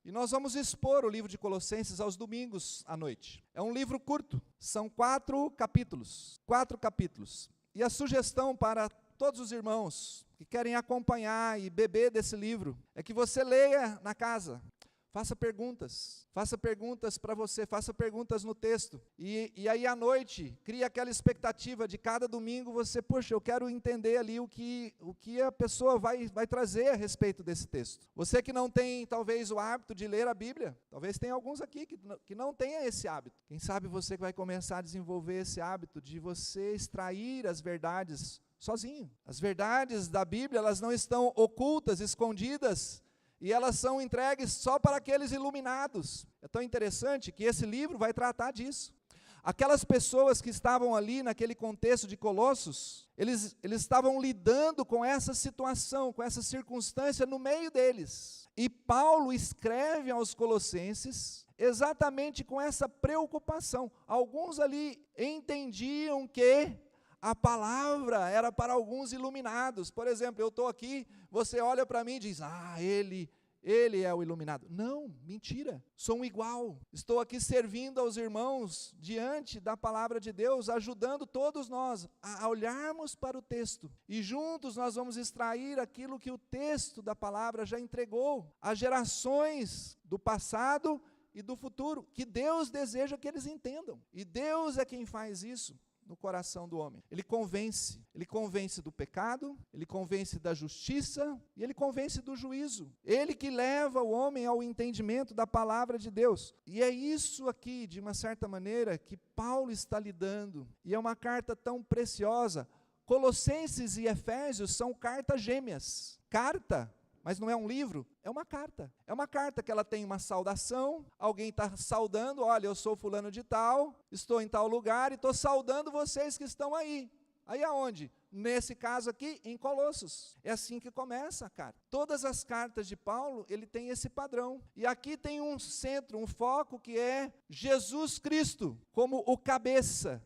E nós vamos expor o livro de Colossenses aos domingos à noite. É um livro curto, são 4 capítulos. 4 capítulos. E a sugestão para todos os irmãos que querem acompanhar e beber desse livro é que você leia na casa. Faça perguntas para você, faça perguntas no texto, e aí à noite, crie aquela expectativa de cada domingo você, poxa, eu quero entender ali o que a pessoa vai trazer a respeito desse texto. Você que não tem talvez o hábito de ler a Bíblia, talvez tenha alguns aqui que não tenha esse hábito, quem sabe você vai começar a desenvolver esse hábito de você extrair as verdades sozinho. As verdades da Bíblia, elas não estão ocultas, escondidas, e elas são entregues só para aqueles iluminados. É tão interessante que esse livro vai tratar disso. Aquelas pessoas que estavam ali naquele contexto de Colossos, eles estavam lidando com essa situação, com essa circunstância no meio deles. E Paulo escreve aos Colossenses exatamente com essa preocupação. Alguns ali entendiam que a palavra era para alguns iluminados. Por exemplo, eu estou aqui, você olha para mim e diz, ele é o iluminado. Não, mentira, sou um igual. Estou aqui servindo aos irmãos diante da palavra de Deus, ajudando todos nós a olharmos para o texto. E juntos nós vamos extrair aquilo que o texto da palavra já entregou às gerações do passado e do futuro, que Deus deseja que eles entendam. E Deus é quem faz isso no coração do homem. Ele convence do pecado, ele convence da justiça e ele convence do juízo. Ele que leva o homem ao entendimento da palavra de Deus. E é isso aqui, de uma certa maneira, que Paulo está lidando. E é uma carta tão preciosa. Colossenses e Efésios são cartas gêmeas. Carta, mas não é um livro, é uma carta. É uma carta que ela tem uma saudação, alguém está saudando, olha, eu sou fulano de tal, estou em tal lugar e estou saudando vocês que estão aí. Aí aonde? Nesse caso aqui, em Colossos. É assim que começa a carta. Todas as cartas de Paulo, ele tem esse padrão. E aqui tem um centro, um foco que é Jesus Cristo, como o cabeça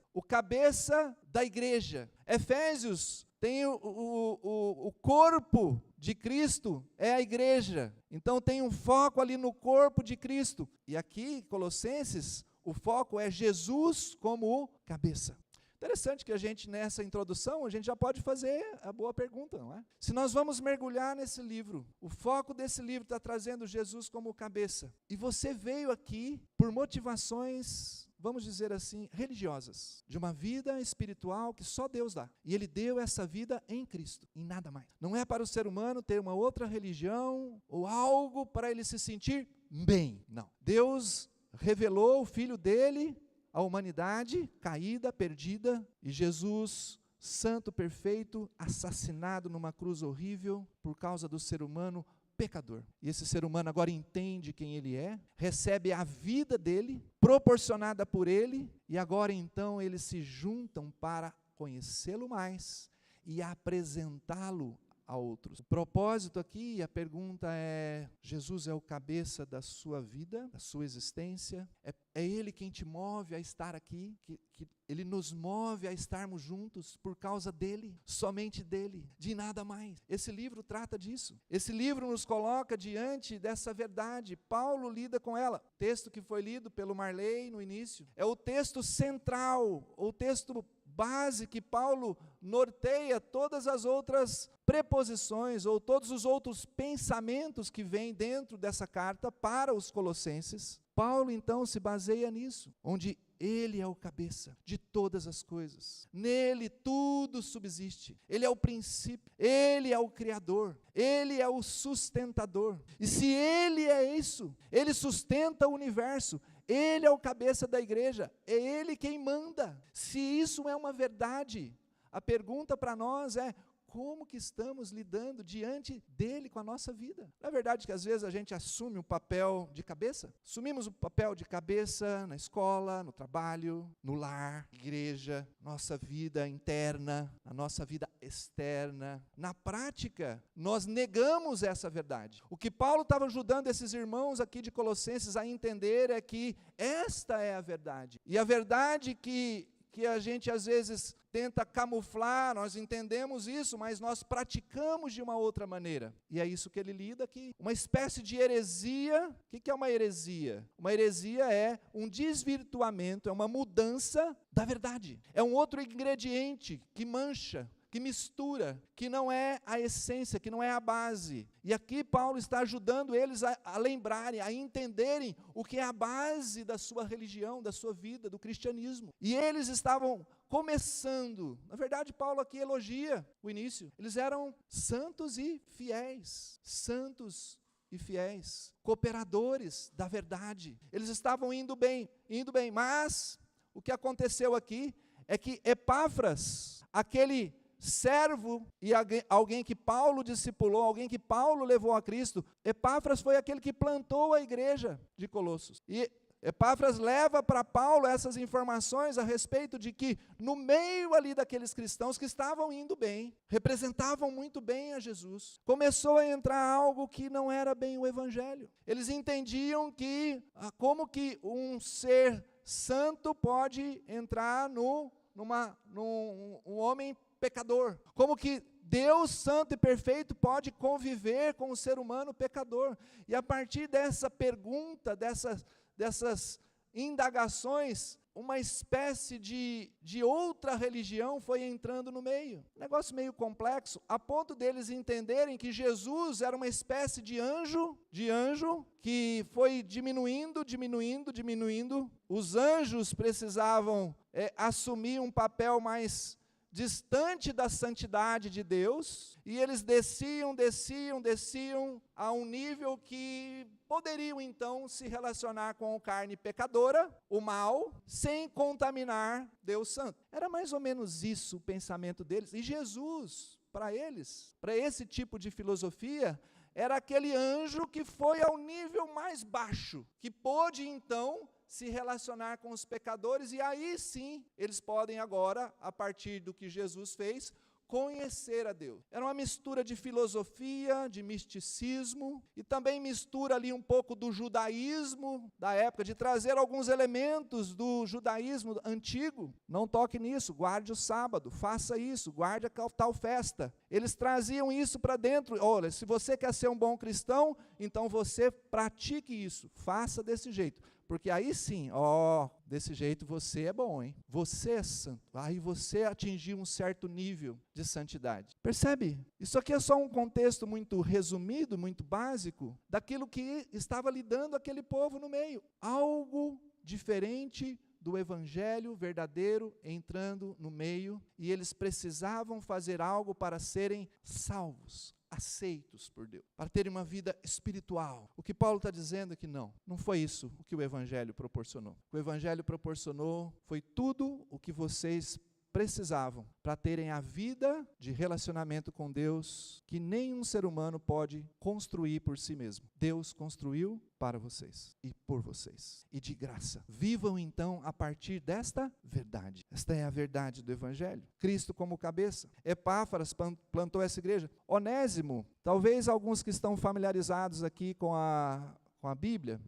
da igreja. Efésios tem o corpo de Cristo, é a igreja. Então tem um foco ali no corpo de Cristo. E aqui, Colossenses, o foco é Jesus como o cabeça. Interessante que a gente, nessa introdução, a gente já pode fazer a boa pergunta, não é? Se nós vamos mergulhar nesse livro, o foco desse livro está trazendo Jesus como cabeça. E você veio aqui por motivações, vamos dizer assim, religiosas, de uma vida espiritual que só Deus dá. E Ele deu essa vida em Cristo, em nada mais. Não é para o ser humano ter uma outra religião ou algo para ele se sentir bem. Não. Deus revelou o Filho dele à humanidade caída, perdida, e Jesus, santo, perfeito, assassinado numa cruz horrível por causa do ser humano pecador. E esse ser humano agora entende quem ele é, recebe a vida dele, proporcionada por ele, e agora então eles se juntam para conhecê-lo mais e apresentá-lo a outros. O propósito aqui, a pergunta é, Jesus é o cabeça da sua vida, da sua existência? É Ele quem te move a estar aqui? Que Ele nos move a estarmos juntos por causa dEle, somente dEle, de nada mais. Esse livro trata disso. Esse livro nos coloca diante dessa verdade. Paulo lida com ela. O texto que foi lido pelo Marley no início é o texto central, o texto base que Paulo norteia todas as outras preposições ou todos os outros pensamentos que vêm dentro dessa carta para os colossenses. Paulo então se baseia nisso, onde Ele é o cabeça de todas as coisas. Nele tudo subsiste. Ele é o princípio, Ele é o criador, Ele é o sustentador. E se Ele é isso, Ele sustenta o universo, Ele é o cabeça da igreja, é Ele quem manda. Se isso é uma verdade, a pergunta para nós é, como que estamos lidando diante dele com a nossa vida? Não é verdade que às vezes a gente assume um papel de cabeça? Assumimos o papel de cabeça na escola, no trabalho, no lar, igreja, nossa vida interna, a nossa vida externa. Na prática, nós negamos essa verdade. O que Paulo estava ajudando esses irmãos aqui de Colossenses a entender é que esta é a verdade. E a verdade que que a gente às vezes tenta camuflar, nós entendemos isso, mas nós praticamos de uma outra maneira. E é isso que ele lida aqui. Uma espécie de heresia. O que é uma heresia? Uma heresia é um desvirtuamento, é uma mudança da verdade. É um outro ingrediente que mancha, que mistura, que não é a essência, que não é a base. E aqui Paulo está ajudando eles a lembrarem, a entenderem o que é a base da sua religião, da sua vida, do cristianismo. E eles estavam começando, na verdade Paulo aqui elogia o início, eles eram santos e fiéis, cooperadores da verdade. Eles estavam indo bem, mas o que aconteceu aqui é que Epáfras, aquele servo e alguém que Paulo discipulou, alguém que Paulo levou a Cristo, Epáfras foi aquele que plantou a igreja de Colossos. E Epáfras leva para Paulo essas informações a respeito de que no meio ali daqueles cristãos que estavam indo bem, representavam muito bem a Jesus, começou a entrar algo que não era bem o evangelho. Eles entendiam que como que um ser santo pode entrar num homem pecador, como que Deus santo e perfeito pode conviver com o ser humano pecador. E a partir dessa pergunta, dessas indagações, uma espécie de outra religião foi entrando no meio. Negócio meio complexo, a ponto deles entenderem que Jesus era uma espécie de anjo que foi diminuindo. Os anjos precisavam assumir um papel mais distante da santidade de Deus, e eles desciam a um nível que poderiam então se relacionar com a carne pecadora, o mal, sem contaminar Deus santo. Era mais ou menos isso o pensamento deles, e Jesus, para eles, para esse tipo de filosofia, era aquele anjo que foi ao nível mais baixo, que pôde então se relacionar com os pecadores, e aí sim, eles podem agora, a partir do que Jesus fez, conhecer a Deus. Era uma mistura de filosofia, de misticismo, e também mistura ali um pouco do judaísmo da época, de trazer alguns elementos do judaísmo antigo. Não toque nisso, guarde o sábado, faça isso, guarde a tal festa. Eles traziam isso para dentro. Olha, se você quer ser um bom cristão, então você pratique isso, faça desse jeito. Porque aí sim, desse jeito você é bom, hein? Você é santo. Aí você atingiu um certo nível de santidade. Percebe? Isso aqui é só um contexto muito resumido, muito básico, daquilo que estava lidando aquele povo no meio. Algo diferente do evangelho verdadeiro entrando no meio, e eles precisavam fazer algo para serem salvos, aceitos por Deus, para terem uma vida espiritual. O que Paulo está dizendo é que não foi isso o que o evangelho proporcionou. O evangelho proporcionou foi tudo o que vocês precisavam para terem a vida de relacionamento com Deus que nenhum ser humano pode construir por si mesmo. Deus construiu para vocês e por vocês, e de graça. Vivam então a partir desta verdade. Esta é a verdade do evangelho. Cristo como cabeça. Epáfras plantou essa igreja. Onésimo, talvez alguns que estão familiarizados aqui com a Bíblia,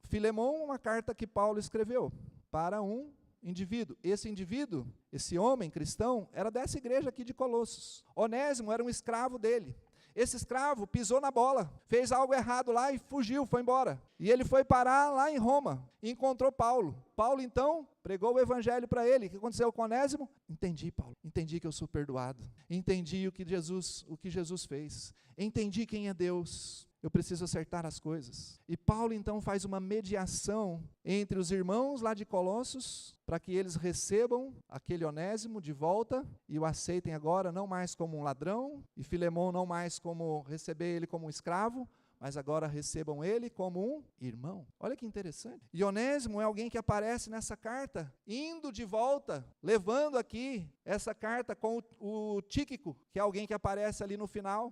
Filemão, uma carta que Paulo escreveu para um indivíduo. Esse indivíduo, esse homem cristão, era dessa igreja aqui de Colossos. Onésimo era um escravo dele. Esse escravo pisou na bola, fez algo errado lá e fugiu, foi embora. E ele foi parar lá em Roma e encontrou Paulo. Paulo então pregou o evangelho para ele. O que aconteceu com Onésimo? Entendi, Paulo. Entendi que eu sou perdoado. Entendi o que Jesus fez. Entendi quem é Deus. Eu preciso acertar as coisas. E Paulo então faz uma mediação entre os irmãos lá de Colossos, para que eles recebam aquele Onésimo de volta e o aceitem agora não mais como um ladrão, e Filemão não mais como receber ele como um escravo, mas agora recebam ele como um irmão. Olha que interessante. E Onésimo é alguém que aparece nessa carta, indo de volta, levando aqui essa carta com o Tíquico, que é alguém que aparece ali no final,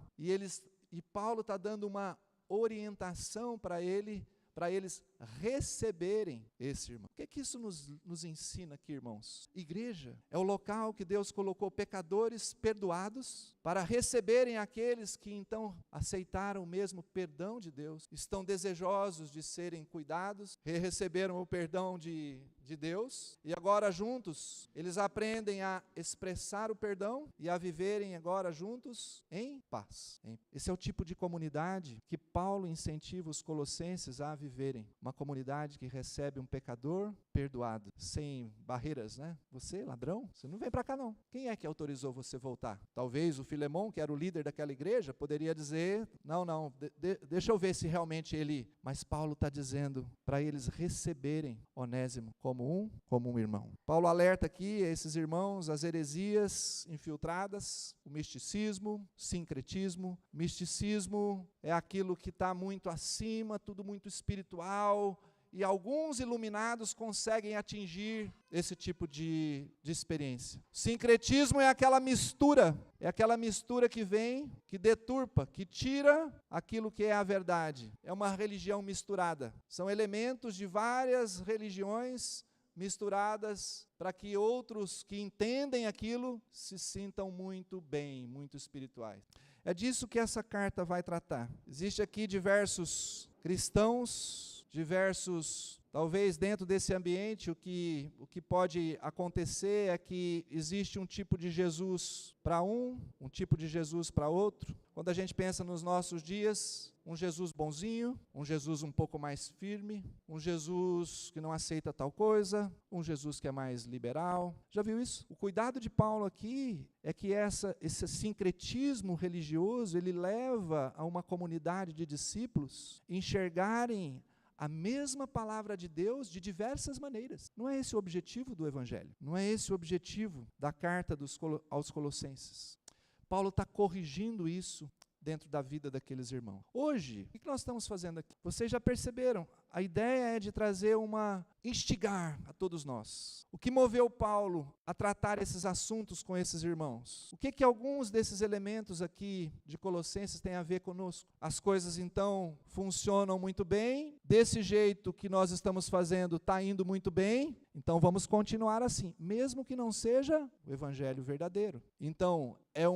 e Paulo está dando uma orientação para eles receberem esse irmão. O que é que isso nos ensina aqui, irmãos? Igreja é o local que Deus colocou pecadores perdoados para receberem aqueles que então aceitaram o mesmo perdão de Deus, estão desejosos de serem cuidados, receberam o perdão de Deus, e agora juntos eles aprendem a expressar o perdão e a viverem agora juntos em paz. Esse é o tipo de comunidade que Paulo incentiva os colossenses a viverem, uma comunidade que recebe um pecador perdoado, sem barreiras, né? Você, ladrão, você não vem para cá não. Quem é que autorizou você voltar? Talvez o Filemão, que era o líder daquela igreja, poderia dizer, não, deixa eu ver se realmente ele... Mas Paulo está dizendo para eles receberem Onésimo como um irmão. Paulo alerta aqui esses irmãos, as heresias infiltradas, o misticismo, sincretismo. Misticismo é aquilo que está muito acima, tudo muito espiritual, e alguns iluminados conseguem atingir esse tipo de experiência. Sincretismo é aquela mistura que vem, que deturpa, que tira aquilo que é a verdade. É uma religião misturada. São elementos de várias religiões misturadas para que outros que entendem aquilo se sintam muito bem, muito espirituais. É disso que essa carta vai tratar. Existe aqui diversos cristãos, talvez dentro desse ambiente, o que pode acontecer é que existe um tipo de Jesus para um tipo de Jesus para outro. Quando a gente pensa nos nossos dias, um Jesus bonzinho, um Jesus um pouco mais firme, um Jesus que não aceita tal coisa, um Jesus que é mais liberal. Já viu isso? O cuidado de Paulo aqui é que esse sincretismo religioso, ele leva a uma comunidade de discípulos enxergarem a mesma palavra de Deus de diversas maneiras. Não é esse o objetivo do Evangelho. Não é esse o objetivo da carta aos Colossenses. Paulo está corrigindo isso dentro da vida daqueles irmãos. Hoje, o que nós estamos fazendo aqui? Vocês já perceberam? A ideia é de trazer instigar a todos nós. O que moveu Paulo a tratar esses assuntos com esses irmãos? O que alguns desses elementos aqui de Colossenses têm a ver conosco? As coisas então funcionam muito bem, desse jeito que nós estamos fazendo está indo muito bem, então vamos continuar assim, mesmo que não seja o evangelho verdadeiro. Então, é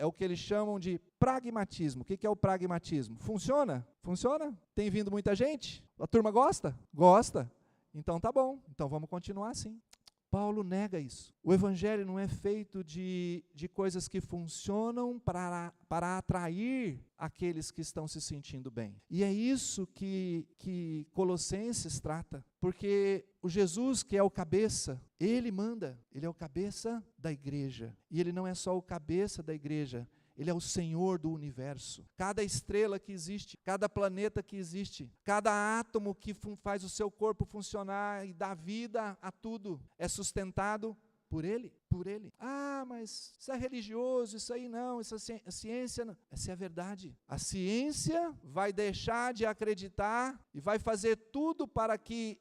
o que eles chamam de pragmatismo. O que é o pragmatismo? Funciona? Funciona? Tem vindo muita gente? A turma gosta? Gosta. Então tá bom, então vamos continuar assim. Paulo nega isso. O evangelho não é feito de coisas que funcionam para atrair aqueles que estão se sentindo bem. E é isso que Colossenses trata. Porque o Jesus que é o cabeça, ele manda, ele é o cabeça da igreja. E ele não é só o cabeça da igreja, ele é o Senhor do universo. Cada estrela que existe, cada planeta que existe, cada átomo que faz o seu corpo funcionar e dá vida a tudo, é sustentado por Ele, por Ele. Ah, mas isso é religioso, isso aí não, isso é ciência não. Essa é a verdade. A ciência vai deixar de acreditar e vai fazer tudo para que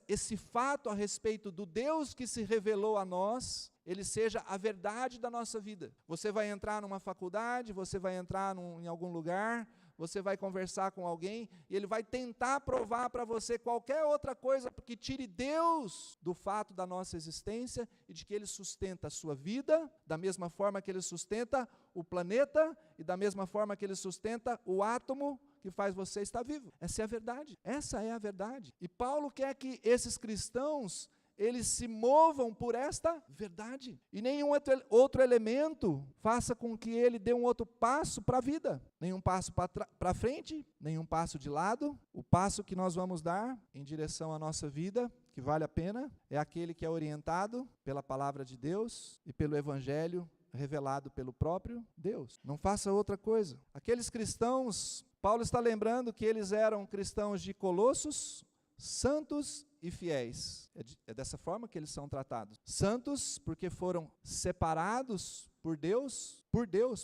esse fato a respeito do Deus que se revelou a nós, ele seja a verdade da nossa vida. Você vai entrar numa faculdade, você vai entrar em algum lugar, você vai conversar com alguém, e ele vai tentar provar para você qualquer outra coisa que tire Deus do fato da nossa existência e de que ele sustenta a sua vida, da mesma forma que ele sustenta o planeta e da mesma forma que ele sustenta o átomo que faz você estar vivo. Essa é a verdade. Essa é a verdade. E Paulo quer que esses cristãos, eles se movam por esta verdade. E nenhum outro elemento faça com que ele dê um outro passo para a vida. Nenhum passo para frente, nenhum passo de lado. O passo que nós vamos dar em direção à nossa vida, que vale a pena, é aquele que é orientado pela palavra de Deus e pelo Evangelho revelado pelo próprio Deus. Não faça outra coisa. Aqueles cristãos, Paulo está lembrando que eles eram cristãos de Colossos, santos e fiéis. É dessa forma que eles são tratados. Santos porque foram separados por Deus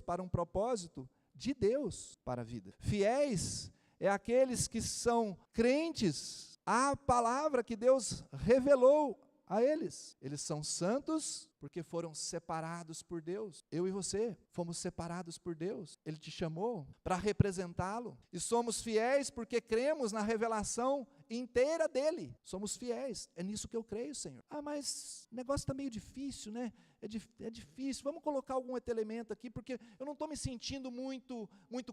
para um propósito de Deus para a vida. Fiéis é aqueles que são crentes à palavra que Deus revelou a eles. Eles são santos porque foram separados por Deus. Eu e você fomos separados por Deus. Ele te chamou para representá-lo. E somos fiéis porque cremos na revelação inteira dele. Somos fiéis. É nisso que eu creio, Senhor. Ah, mas o negócio está meio difícil, né? É difícil. Vamos colocar algum outro elemento aqui, porque eu não estou me sentindo muito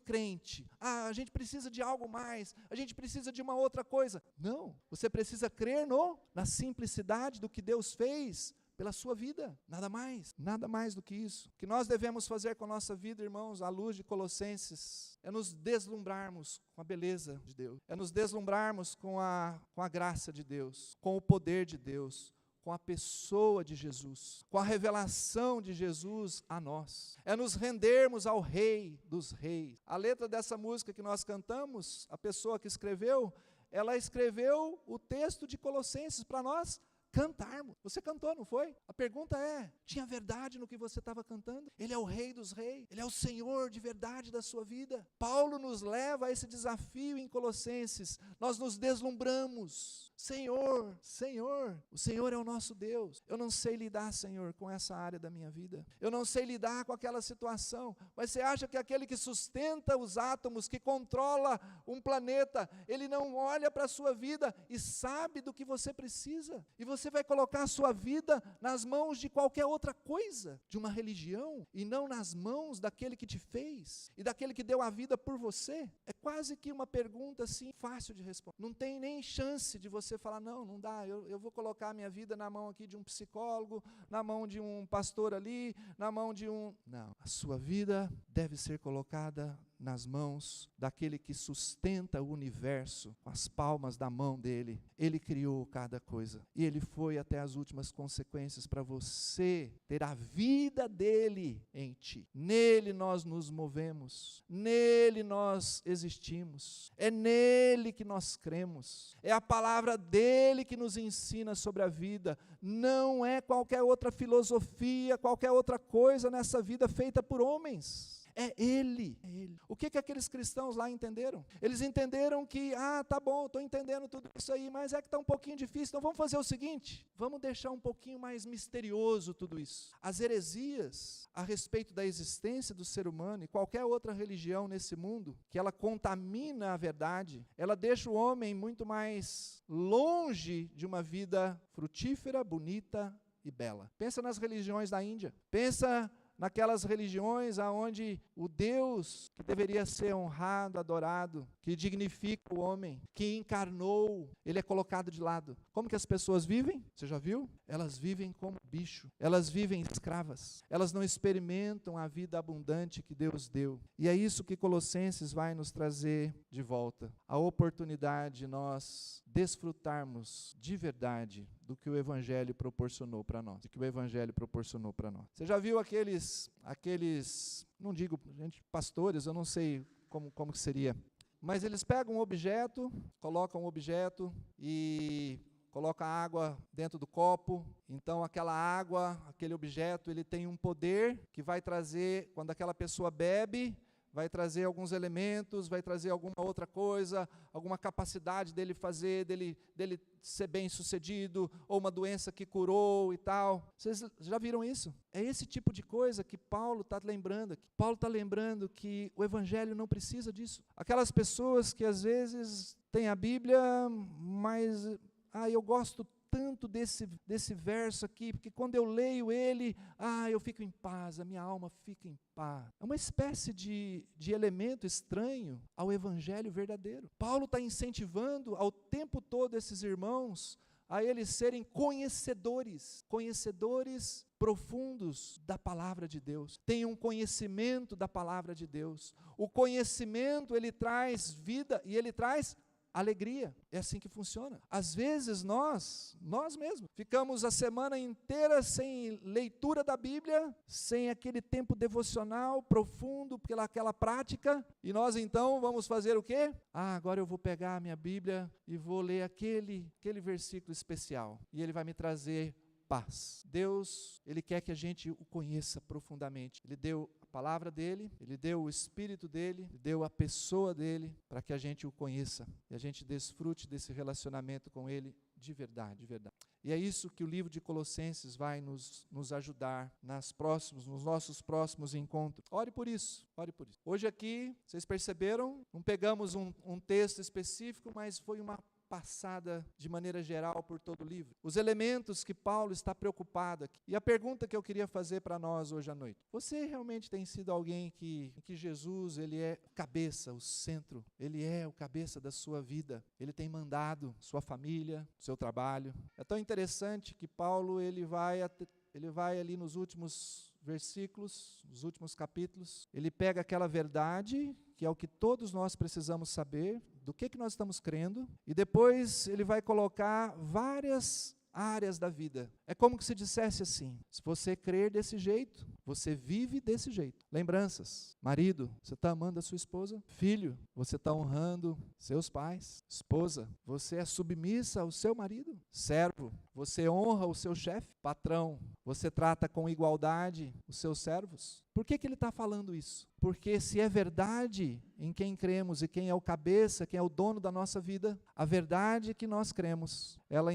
crente. Ah, a gente precisa de algo mais. A gente precisa de uma outra coisa. Não. Você precisa crer na simplicidade do que Deus fez pela sua vida, nada mais do que isso. O que nós devemos fazer com a nossa vida, irmãos, à luz de Colossenses, é nos deslumbrarmos com a beleza de Deus, é nos deslumbrarmos com a graça de Deus, com o poder de Deus, com a pessoa de Jesus, com a revelação de Jesus a nós, é nos rendermos ao Rei dos Reis. A letra dessa música que nós cantamos, a pessoa que escreveu, ela escreveu o texto de Colossenses para nós cantarmos. Você cantou, não foi? A pergunta é, tinha verdade no que você estava cantando? Ele é o Rei dos Reis, Ele é o Senhor de verdade da sua vida. Paulo nos leva a esse desafio em Colossenses, nós nos deslumbramos, Senhor, o Senhor é o nosso Deus. Eu não sei lidar, Senhor, com essa área da minha vida, eu não sei lidar com aquela situação, mas você acha que aquele que sustenta os átomos, que controla um planeta, ele não olha para a sua vida e sabe do que você precisa, e você vai colocar a sua vida nas mãos de qualquer outra coisa, de uma religião, e não nas mãos daquele que te fez, e daquele que deu a vida por você? É quase que uma pergunta assim, fácil de responder, não tem nem chance de você falar, não dá, eu vou colocar a minha vida na mão aqui de um psicólogo, na mão de um pastor ali, na mão de não, a sua vida deve ser colocada nas mãos daquele que sustenta o universo, com as palmas da mão dele. Ele criou cada coisa, e ele foi até as últimas consequências para você ter a vida dele em ti. Nele nós nos movemos, nele nós existimos, é nele que nós cremos, é a palavra dele que nos ensina sobre a vida, não é qualquer outra filosofia, qualquer outra coisa nessa vida feita por homens. É Ele. O que aqueles cristãos lá entenderam? Eles entenderam que, tá bom, estou entendendo tudo isso aí, mas é que está um pouquinho difícil, então vamos fazer o seguinte, vamos deixar um pouquinho mais misterioso tudo isso. As heresias a respeito da existência do ser humano e qualquer outra religião nesse mundo, que ela contamina a verdade, ela deixa o homem muito mais longe de uma vida frutífera, bonita e bela. Pensa nas religiões da Índia, pensa naquelas religiões onde o Deus que deveria ser honrado, adorado, que dignifica o homem, que encarnou, ele é colocado de lado. Como que as pessoas vivem? Você já viu? Elas vivem como bicho, elas vivem escravas, elas não experimentam a vida abundante que Deus deu. E é isso que Colossenses vai nos trazer de volta, a oportunidade de nós desfrutarmos de verdade do que o Evangelho proporcionou para nós, Você já viu aqueles, não digo, pastores, eu não sei como que seria, mas eles pegam um objeto, colocam um objeto e colocam água dentro do copo, então aquela água, aquele objeto, ele tem um poder que vai trazer, quando aquela pessoa bebe, vai trazer alguns elementos, vai trazer alguma outra coisa, alguma capacidade dele fazer, dele ser bem sucedido, ou uma doença que curou e tal. Vocês já viram isso? É esse tipo de coisa que Paulo está lembrando aqui. Paulo está lembrando que o Evangelho não precisa disso. Aquelas pessoas que às vezes têm a Bíblia, mas eu gosto tanto desse verso aqui, porque quando eu leio ele, eu fico em paz, a minha alma fica em paz. É uma espécie de elemento estranho ao Evangelho verdadeiro. Paulo está incentivando ao tempo todo esses irmãos a eles serem conhecedores profundos da palavra de Deus. Tenham um conhecimento da palavra de Deus. O conhecimento, ele traz vida e ele traz alegria. É assim que funciona. Às vezes nós mesmos, ficamos a semana inteira sem leitura da Bíblia, sem aquele tempo devocional profundo, aquela prática, e nós então vamos fazer o quê? Agora eu vou pegar a minha Bíblia e vou ler aquele versículo especial, e ele vai me trazer paz. Deus, Ele quer que a gente o conheça profundamente. Ele deu a palavra dEle, Ele deu o Espírito dEle, Ele deu a pessoa dEle, para que a gente o conheça, e a gente desfrute desse relacionamento com Ele de verdade. E é isso que o livro de Colossenses vai nos ajudar nos nossos próximos encontros. Ore por isso. Hoje aqui, vocês perceberam, não pegamos um texto específico, mas foi uma passada de maneira geral por todo o livro. Os elementos que Paulo está preocupado aqui. E a pergunta que eu queria fazer para nós hoje à noite. Você realmente tem sido alguém que Jesus, ele é cabeça, o centro. Ele é o cabeça da sua vida. Ele tem mandado sua família, seu trabalho. É tão interessante que Paulo, ele vai ali nos últimos versículos, nos últimos capítulos, ele pega aquela verdade, que é o que todos nós precisamos saber, do que nós estamos crendo, e depois ele vai colocar várias áreas da vida. É como se dissesse assim: se você crer desse jeito, você vive desse jeito. Lembranças: marido, você está amando a sua esposa? Filho, você está honrando seus pais? Esposa, você é submissa ao seu marido? Servo, você honra o seu chefe? Patrão, você trata com igualdade os seus servos? Por que ele está falando isso? Porque se é verdade em quem cremos e quem é o cabeça, quem é o dono da nossa vida, a verdade que nós cremos, ela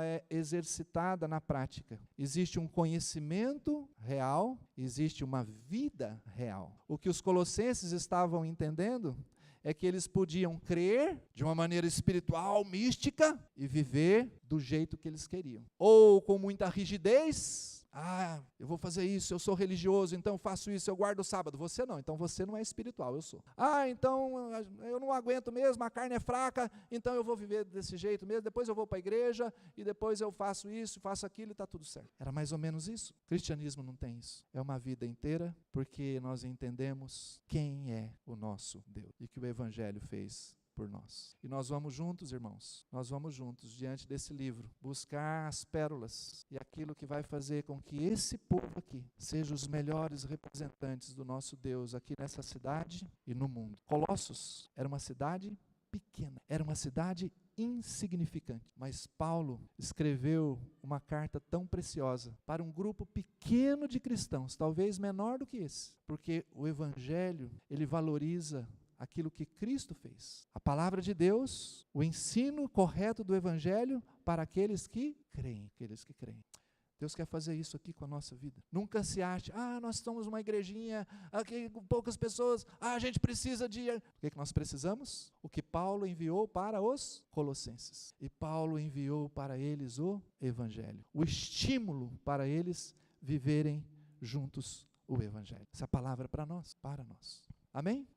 é exercitada na prática. Existe um conhecimento real, existe uma vida real. O que os colossenses estavam entendendo é que eles podiam crer de uma maneira espiritual, mística, e viver do jeito que eles queriam. Ou com muita rigidez: eu vou fazer isso, eu sou religioso, então eu faço isso, eu guardo o sábado. Você não, então você não é espiritual, eu sou. Então eu não aguento mesmo, a carne é fraca, então eu vou viver desse jeito mesmo, depois eu vou para a igreja, e depois eu faço isso, faço aquilo e está tudo certo. Era mais ou menos isso. O cristianismo não tem isso. É uma vida inteira, porque nós entendemos quem é o nosso Deus e que o Evangelho fez por nós. E nós vamos juntos, irmãos, nós vamos juntos, diante desse livro, buscar as pérolas e aquilo que vai fazer com que esse povo aqui seja os melhores representantes do nosso Deus aqui nessa cidade e no mundo. Colossos era uma cidade pequena, era uma cidade insignificante, mas Paulo escreveu uma carta tão preciosa para um grupo pequeno de cristãos, talvez menor do que esse, porque o Evangelho, ele valoriza aquilo que Cristo fez. A palavra de Deus, o ensino correto do Evangelho para aqueles que creem, Deus quer fazer isso aqui com a nossa vida. Nunca se ache: nós somos uma igrejinha aqui com poucas pessoas, a gente precisa de... O que nós precisamos? O que Paulo enviou para os colossenses. E Paulo enviou para eles o Evangelho, o estímulo para eles viverem juntos o Evangelho. Essa palavra é para nós. Amém?